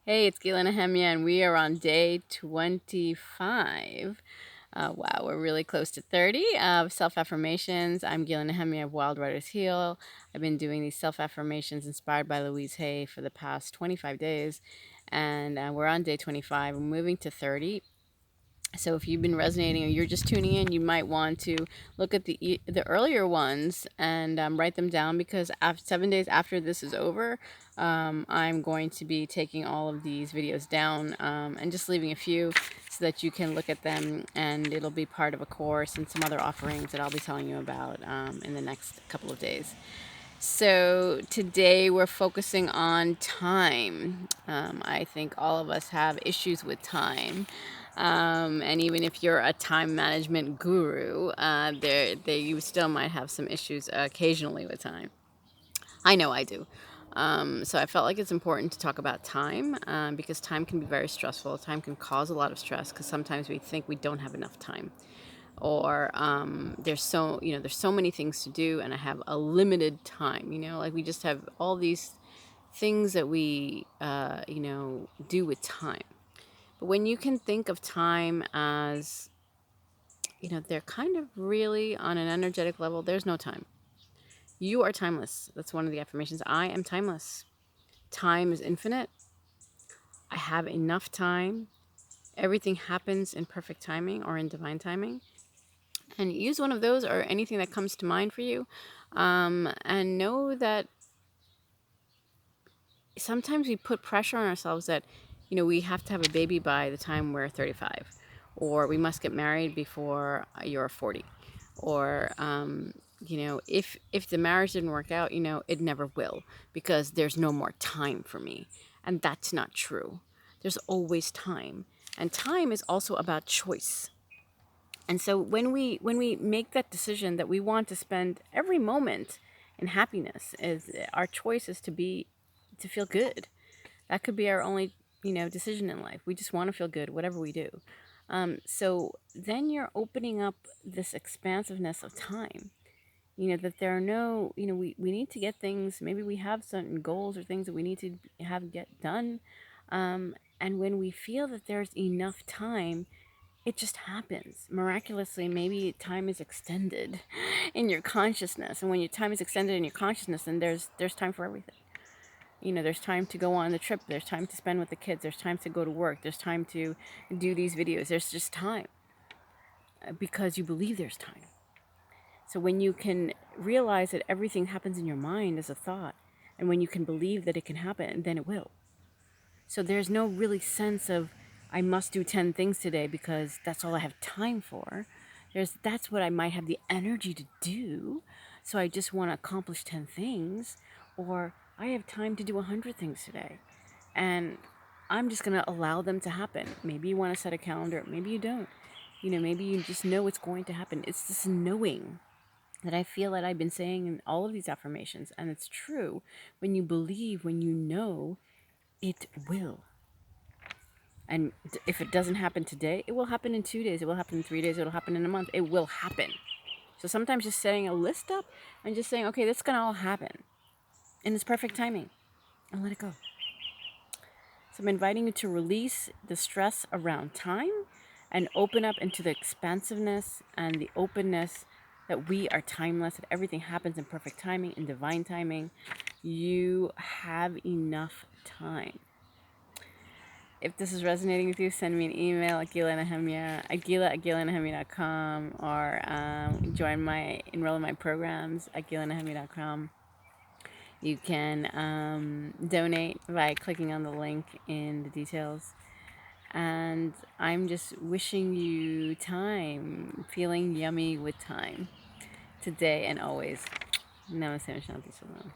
Hey, it's Gila Nehemia, and we are on day 25. Wow, we're really close to 30 of Self Affirmations. I'm Gila Nehemia of Wild Riders Heal. I've been doing these Self Affirmations inspired by Louise Hay for the past 25 days, and we're on day 25. We're moving to 30. So if you've been resonating or you're just tuning in, you might want to look at the earlier ones and write them down, because 7 days after this is over, I'm going to be taking all of these videos down and just leaving a few so that you can look at them, and it'll be part of a course and some other offerings that I'll be telling you about in the next couple of days. So today we're focusing on time. I think all of us have issues with time. And even if you're a time management guru, you still might have some issues occasionally with time. I know I do. So I felt like it's important to talk about time because time can be very stressful. Time can cause a lot of stress because sometimes we think we don't have enough time, or there's so many things to do and I have a limited time. Like we just have all these things that we do with time. But when you can think of time as, they're kind of really on an energetic level, there's no time. You are timeless. That's one of the affirmations. I am timeless. Time is infinite. I have enough time. Everything happens in perfect timing or in divine timing. And use one of those or anything that comes to mind for you. And know that sometimes we put pressure on ourselves that, we have to have a baby by the time we're 35, or we must get married before you're 40, or, if the marriage didn't work out, it never will, because there's no more time for me. And that's not true. There's always time. And time is also about choice. And so when we make that decision that we want to spend every moment in happiness, is our choice is to feel good. That could be our only, decision in life. We just want to feel good, whatever we do. So then you're opening up this expansiveness of time. That there are no, we need to get things. Maybe we have certain goals or things that we need to have get done. And when we feel that there's enough time, it just happens miraculously. Maybe time is extended in your consciousness, and when your time is extended in your consciousness, then there's time for everything. There's time to go on the trip, there's time to spend with the kids, there's time to go to work, there's time to do these videos. There's just time because you believe there's time. So when you can realize that everything happens in your mind as a thought, and when you can believe that it can happen, then it will. So there's no really sense of, I must do 10 things today because that's all I have time for. That's what I might have the energy to do. So I just want to accomplish 10 things, or I have time to do 100 things today. And I'm just going to allow them to happen. Maybe you want to set a calendar, maybe you don't. Maybe you just know it's going to happen. It's this knowing that I feel that I've been saying in all of these affirmations. And it's true. When you believe, when you know, it will. And if it doesn't happen today, it will happen in 2 days. It will happen in 3 days. It will happen in a month. It will happen. So sometimes just setting a list up and just saying, okay, this is going to all happen in its perfect timing, and let it go. So I'm inviting you to release the stress around time and open up into the expansiveness and the openness that we are timeless, that everything happens in perfect timing, in divine timing. You have enough time. If this is resonating with you, send me an email at Gila Nehemia, at gilanehemia.com, or enroll in my programs at gilanehemia.com. You can donate by clicking on the link in the details. And I'm just wishing you time, feeling yummy with time, today and always. Namaste, Shanti Salam.